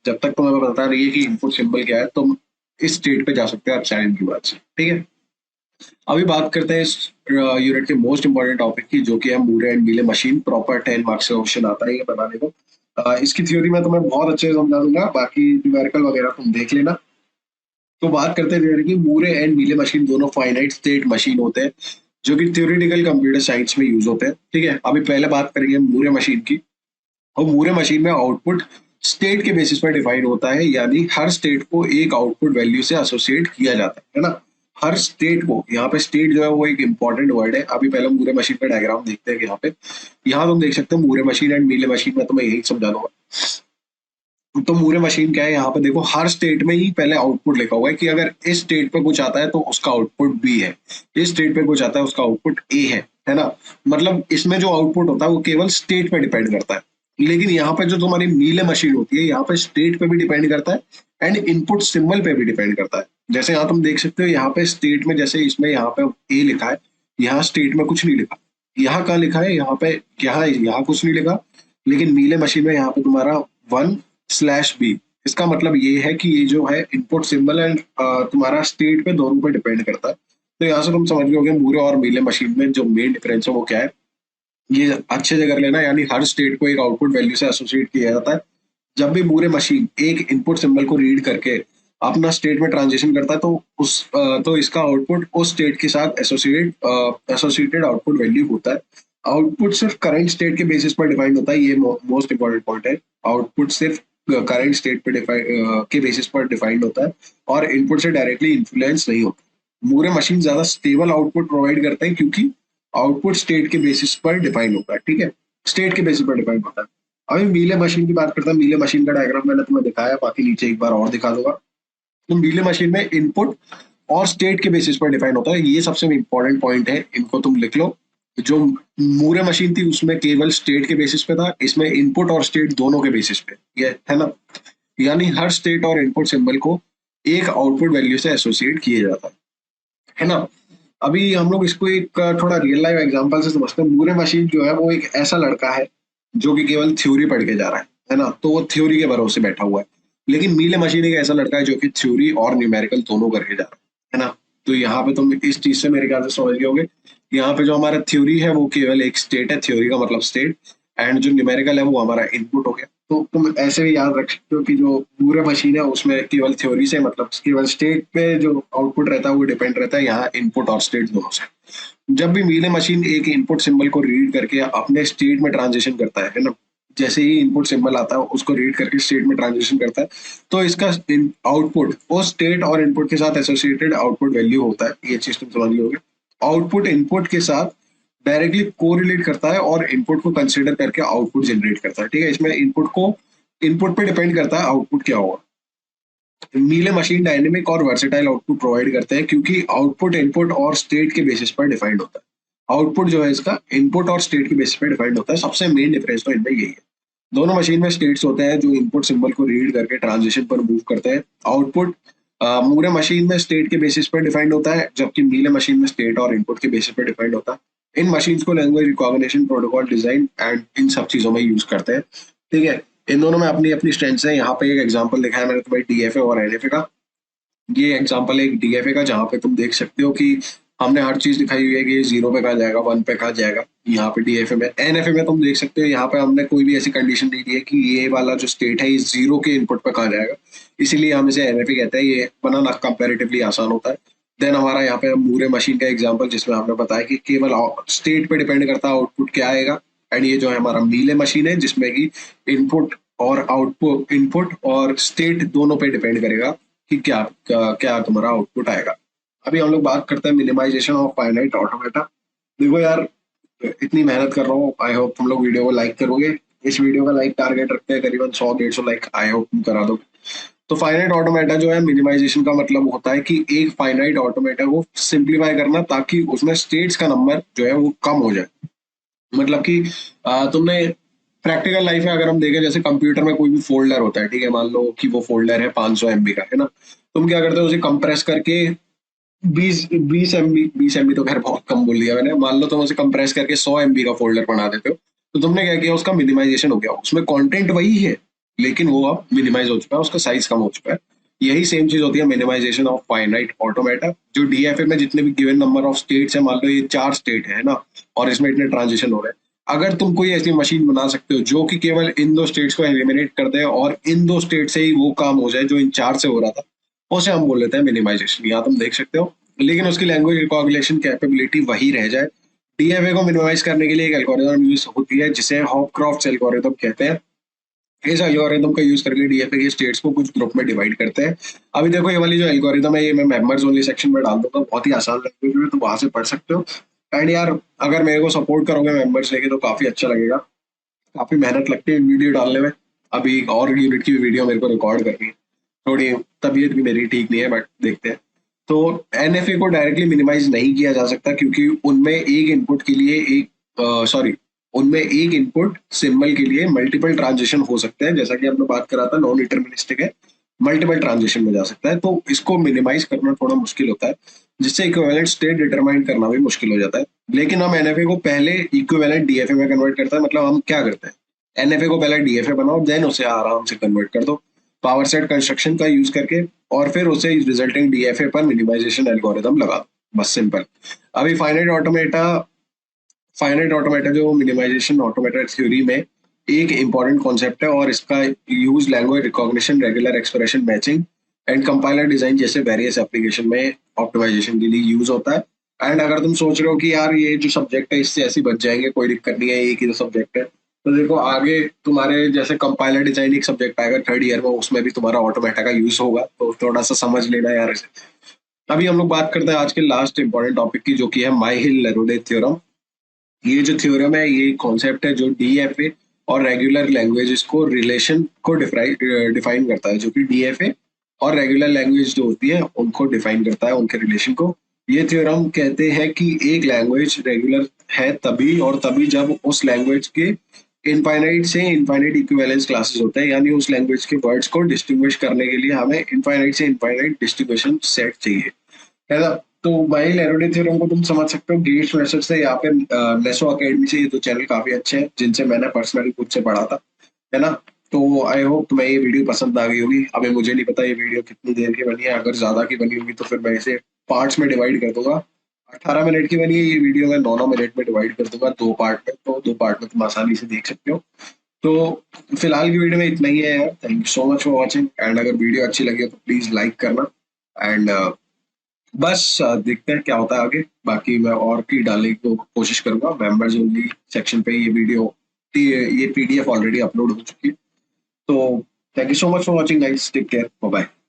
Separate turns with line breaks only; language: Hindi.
जब तक तुम्हें पता नहीं है कि इनपुट सिंबल क्या है, तुम इस स्टेट पे जा सकते हो अच्छा की बात से। ठीक है, अभी बात करते हैं इस यूनिट के मोस्ट इंपॉर्टेंट टॉपिक की, जो कि है Moore and Mealy machine. Proper 10 marks का क्वेश्चन आता है ये बनाने को। इसकी थ्योरी मैं तुम्हें बहुत अच्छे से समझा दूंगा, बाकी न्यूमेरिकल वगैरह तुम देख लेना। तो बात करते हैं कि मूरे एंड मीले मशीन दोनों फाइनाइट स्टेट मशीन होते हैं, जो कि थ्योरेटिकल कंप्यूटर साइंस में यूज होते हैं। ठीक है, अभी पहले बात करेंगे मूरे मशीन की। और मूरे मशीन में आउटपुट स्टेट के बेसिस पर डिफाइन होता है, यानी हर स्टेट को एक आउटपुट वैल्यू से एसोसिएट किया जाता है ना। हर स्टेट को, यहाँ पे स्टेट जो है वो एक इंपॉर्टेंट वर्ड है। अभी पहले मूरे मशीन का डायग्राम देखते हैं कि यहाँ तुम देख सकते हो Moore machine and Mealy machine में, तुम्हें यही समझा दूंगा। तो मूरे मशीन क्या है, यहाँ पे देखो हर स्टेट में ही पहले आउटपुट लिखा हुआ है कि अगर इस स्टेट पे कुछ आता है तो उसका आउटपुट बी है, इस स्टेट पे कुछ आता है उसका आउटपुट ए है ना। मतलब इसमें जो आउटपुट होता है वो केवल स्टेट पे डिपेंड करता है। लेकिन यहाँ पे जो तुम्हारी मीले मशीन होती है, यहाँ पे स्टेट पे भी डिपेंड करता है एंड इनपुट सिंबल पे भी डिपेंड करता है। जैसे यहाँ तुम देख सकते हो, यहाँ पे स्टेट में जैसे इसमें यहाँ पे ए लिखा है, यहाँ स्टेट में कुछ नहीं लिखा। यहाँ कहाँ लिखा है, यहाँ पे यहाँ कुछ नहीं लिखा। लेकिन मीले मशीन में यहाँ पे तुम्हारा 1/b। इसका मतलब ये है कि ये जो है इनपुट सिंबल एंड तुम्हारा स्टेट पे दोनों पे डिपेंड करता है। तो यहाँ से तुम समझ गए होगे मूरे और मीले मशीन में जो मेन डिफरेंस है वो क्या है, ये अच्छे से कर लेना। यानी हर स्टेट को एक आउटपुट वैल्यू से एसोसिएट किया जाता है। जब भी मूरे मशीन एक इनपुट सिंबल को रीड करके अपना स्टेट में ट्रांजिशन करता है, तो तो इसका आउटपुट उस स्टेट के साथ एसोसिएटेड आउटपुट वैल्यू होता है। आउटपुट सिर्फ करंट स्टेट के बेसिस पर डिफाइंड होता है, ये मोस्ट इंपॉर्टेंट पॉइंट है। आउटपुट सिर्फ करंट स्टेट पे के बेसिस पर डिफाइंड होता है और इनपुट से डायरेक्टली इन्फ्लुएंस नहीं होता। मूरे मशीन ज्यादा स्टेबल आउटपुट प्रोवाइड करते हैं क्योंकि आउटपुट स्टेट के बेसिस पर डिफाइन होता है। ठीक है, स्टेट के बेसिस पर डिफाइन होता है। अभी मीले मशीन की बात करते हैं। मीले मशीन का डायग्राम मैंने तुम्हें दिखाया, बाकी नीचे एक बार और दिखा दूंगा। तो मीले मशीन में इनपुट और स्टेट के बेसिस पर डिफाइन होता है, ये सबसे इंपॉर्टेंट पॉइंट है, इनको तुम लिख लो। जो मूरे मशीन थी उसमें केवल स्टेट के बेसिस पे था, इसमें इनपुट और स्टेट दोनों के बेसिस पे ये है ना। यानी हर स्टेट और इनपुट सिंबल को एक आउटपुट वैल्यू से एसोसिएट किया जाता है ना। अभी हम लोग इसको एक थोड़ा रियल लाइफ एग्जांपल से समझते हैं। मूरे मशीन जो है वो एक ऐसा लड़का है जो कि केवल थ्योरी पढ़ के जा रहा है ना, तो वो थ्योरी के भरोसे बैठा हुआ है। लेकिन मीले मशीन एक ऐसा लड़का है जो कि थ्योरी और न्यूमेरिकल दोनों करके जा रहा है ना। तो यहाँ पे तुम इस चीज से मेरे ख्याल से समझ गए होगे। यहाँ पे जो हमारा थ्योरी है वो केवल एक स्टेट है, थ्योरी का मतलब स्टेट, एंड जो न्यूमेरिकल है वो हमारा इनपुट हो गया। तो तुम ऐसे भी याद रख सकते हो कि जो पूरे मशीन है उसमें केवल थ्योरी से मतलब केवल स्टेट पे जो आउटपुट रहता है वो डिपेंड रहता है, यहाँ इनपुट और स्टेट दोनों से। जब भी मीले मशीन एक इनपुट सिंबल को रीड करके अपने स्टेट में ट्रांजिशन करता है ना, जैसे ही इनपुट सिंबल आता है उसको रीड करके स्टेट में ट्रांजिशन करता है, तो इसका आउटपुट उस स्टेट और इनपुट के साथ एसोसिएटेड आउटपुट वैल्यू होता है। ये चीज तुम समझ लोगे। आउटपुट इनपुट के साथ डायरेक्टली कोरिलेट करता है और इनपुट को कंसिडर करके आउटपुट जनरेट करता है। ठीक है, इसमें इनपुट पे डिपेंड करता है आउटपुट क्या होगा। मीले मशीन डायनेमिक और वर्सेटाइल आउटपुट प्रोवाइड करते हैं क्योंकि आउटपुट इनपुट और स्टेट के बेसिस पर डिफाइंड होता है। आउटपुट जो है इसका इनपुट और स्टेट के बेसिस पर डिफाइंड होता है। सबसे मेन डिफरेंस तो इनमें यही है। दोनों मशीन में स्टेट्स होते हैं जो इनपुट सिंबल को रीड करके ट्रांजिशन पर मूव करते हैं। आउटपुट मूरे मशीन में स्टेट के बेसिस पर डिफाइंड होता है, जबकि मीले मशीन में स्टेट और इनपुट के बेसिस पर डिफाइंड होता है। इन मशीन्स को language recognition, protocol design and in सब चीजों में यूज करते हैं। ठीक है, इन दोनों में अपनी अपनी स्ट्रेंथ्स हैं। यहाँ पे एक एग्जांपल दिखाया मैंने तुम्हें डीएफए और एनएफए का। ये एग्जांपल है एक डीएफए का, जहाँ पे तुम देख सकते हो कि हमने हर चीज दिखाई हुई है कि ये 0 पे कहा जाएगा, 1 पे कहा जाएगा। यहाँ पे डीएफए में, एनएफए में तुम देख सकते हो यहाँ पे हमने कोई भी ऐसी कंडीशन नहीं दी है कि ये वाला जो स्टेट है ये 0 के इनपुट पे कहा जाएगा, इसीलिए हम इसे एनएफए कहते हैं। ये बनाना कंपेरेटिवली आसान होता है। देन हमारा यहाँ पे मूरे मशीन का एग्जाम्पल, जिसमें हमने बताया कि केवल स्टेट पे डिपेंड करता है आउटपुट क्या आएगा। एंड ये जो है हमारा मीले मशीन है, जिसमें कि इनपुट और आउटपुट, इनपुट और स्टेट दोनों पे डिपेंड करेगा कि क्या तुम्हारा आउटपुट आएगा। अभी हम लोग बात करते हैं मिनिमाइजेशन ऑफ फाइनाइट ऑटोमेटा। देखो यार, इतनी मेहनत कर रहा हूँ, आई होप तुम लोग वीडियो को लाइक करोगे। इस वीडियो का लाइक टारगेट रखते हैं करीबन 100-150 लाइक, आई होप तुम करा दो। तो फाइनाइट ऑटोमेटा जो है, मिनिमाइजेशन का मतलब होता है कि एक फाइनाइट ऑटोमेटा को सिंप्लीफाई करना ताकि उसमें स्टेट्स का नंबर जो है वो कम हो जाए। मतलब कि तुमने प्रैक्टिकल लाइफ में अगर हम देखें, जैसे कंप्यूटर में कोई भी फोल्डर होता है, ठीक है, मान लो कि वो फोल्डर है 500 MB का, है ना। तुम क्या करते हो, उसे कंप्रेस करके 20 MB तो खैर बहुत कम बोल दिया मैंने, मान लो तुम उसे कंप्रेस करके 100 MB का फोल्डर बना देते हो। तो तुमने क्या किया, उसका मिनिमाइजेशन हो गया, उसमें कंटेंट वही है लेकिन वो अब मिनिमाइज हो चुका है, उसका साइज कम हो चुका है। यही सेम चीज होती है मिनिमाइजेशन ऑफ फाइनाइट ऑटोमेटा। जो डीएफए में जितने भी गिवन नंबर ऑफ स्टेट्स है, मान लो ये 4 स्टेट है ना, और इसमें इतने ट्रांजिशन हो रहे हैं, अगर तुम कोई ऐसी मशीन बना सकते हो जो कि केवल इन 2 स्टेट्स को एलिमिनेट कर दे और इन 2 स्टेट से ही वो काम हो जाए जो इन 4 से हो रहा था, उसे हम बोल लेते हैं मिनिमाइजेशन। यहाँ तुम देख सकते हो, लेकिन उसकी लैंग्वेज रिकॉग्निशन कैपेबिलिटी वही रह जाए। डीएफए को मिनिमाइज करने के लिए एक एल्गोरिथम यूज होती है जिसे हॉपक्रॉफ्ट एल्गोरिथम कहते हैं। इस एल्गोरिथम का यूज करके डीएफए के स्टेट्स को कुछ ग्रुप में डिवाइड करते हैं। अभी देखो ये वाली जो एल्गोरिथम है, ये मैं मेंबर्स ओनली सेक्शन में डाल दूंगा, बहुत ही आसान लैंग्वेज में, तो वहां से पढ़ सकते हो। एंड यार, अगर मेरे को सपोर्ट करोगे मेंबर्स लेके तो काफी अच्छा लगेगा। काफी मेहनत लगती है वीडियो डालने में। अभी एक और यूनिट की वीडियो मेरे को रिकॉर्ड करनी है, थोड़ी तबीयत भी मेरी ठीक नहीं है, बट देखते हैं। तो एनएफए को डायरेक्टली मिनिमाइज नहीं किया जा सकता क्योंकि उनमें एक इनपुट के लिए एक सॉरी उनमें एक इनपुट सिंबल के लिए मल्टीपल ट्रांजिशन हो सकते हैं, जैसा कि हमने बात करा था, नॉन डिटर्मिनिस्टिक है, मल्टीपल ट्रांजिशन में जा सकता है, तो इसको मिनिमाइज करना थोड़ा मुश्किल होता है, जिससे इक्विवेलेंट स्टेट डिटरमाइन करना भी मुश्किल हो जाता है। लेकिन हम एनएफए को पहले इक्विवेलेंट डीएफए में कन्वर्ट करते हैं। मतलब हम क्या करते हैं, एनएफए को पहले डीएफए बनाओ, देन उसे आराम से कन्वर्ट कर दो पावर सेट कंस्ट्रक्शन का यूज करके, और फिर उसे रिजल्टिंग डीएफए पर मिनिमाइजेशन एल्गोरिथम लगा दो, बस सिंपल। अभी फाइनाइट ऑटोमेटा जो मिनिमाइजेशन ऑटोमेटा थ्योरी में एक इंपॉर्टेंट कॉन्सेप्ट है, और इसका use language recognition, regular expression matching and compiler design जैसे वेरियस एप्लीकेशन में ऑप्टिमाइजेशन के लिए यूज होता है। एंड अगर तुम सोच रहे हो कि यार ये जो सब्जेक्ट है इससे ऐसे ही बच जाएंगे, कोई दिक्कत नहीं है, एक ही तो सब्जेक्ट है, तो देखो आगे तुम्हारे जैसे कंपाइलर डिजाइन एक सब्जेक्ट आएगा थर्ड ईयर में, उसमें भी तुम्हारा ऑटोमेटा का यूज होगा, तो थोड़ा सा समझ लेना यार इसे। अभी हम लोग बात करते हैं आज के लास्ट इंपॉर्टेंट टॉपिक की, जो कि है माई हिल लेरोडे थ्योरम। ये जो थ्योरम है, ये कॉन्सेप्ट है जो डीएफए और रेगुलर लैंग्वेजेस को रिलेशन को डिफाइन करता है, जो कि डीएफए और रेगुलर लैंग्वेज जो होती है उनको डिफाइन करता है, उनके रिलेशन को। ये थ्योरम कहते हैं कि एक लैंग्वेज रेगुलर है तभी और तभी जब उस लैंग्वेज के इनफाइनाइट से इनफाइनाइट इक्विवेलेंस क्लासेस होते हैं, यानी उस लैंग्वेज के वर्ड्स को डिस्टिंग्विश करने के लिए हमें इनफाइनाइट से इनफाइनाइट डिस्ट्रीब्यूशन सेट चाहिए, है ना। तो भाई लेरोडे थ्योरम को तुम समझ सकते हो गेट्स मेथड से, यहाँ पे नेसो अकेडमी से। ये दो चैनल काफी अच्छे हैं जिनसे मैंने पर्सनली खुद से पढ़ा था, है ना। तो आई होप तुम्हें ये वीडियो पसंद आ गई होगी। अभी मुझे नहीं पता ये वीडियो कितनी देर की बनी है, अगर ज्यादा की बनी होगी तो फिर मैं इसे पार्ट्स में डिवाइड कर दूंगा। 18 मिनट की बनी है ये वीडियो, मैं 9 9 मिनट में डिवाइड कर दूंगा 2 पार्ट में, तो 2 पार्ट में तुम आसानी से देख सकते हो। तो फिलहाल की वीडियो में इतना ही है यार। Thank you so much for watching, and अगर वीडियो अच्छी लगी हो तो प्लीज लाइक करना। एंड बस देखते हैं क्या होता है आगे। बाकी मैं और की डालने की कोशिश करूंगा मेंबर्स ओनली सेक्शन पे। ये वीडियो, ये पीडीएफ ऑलरेडी अपलोड हो चुकी है। तो thank you so much for watching guys, take care, bye bye.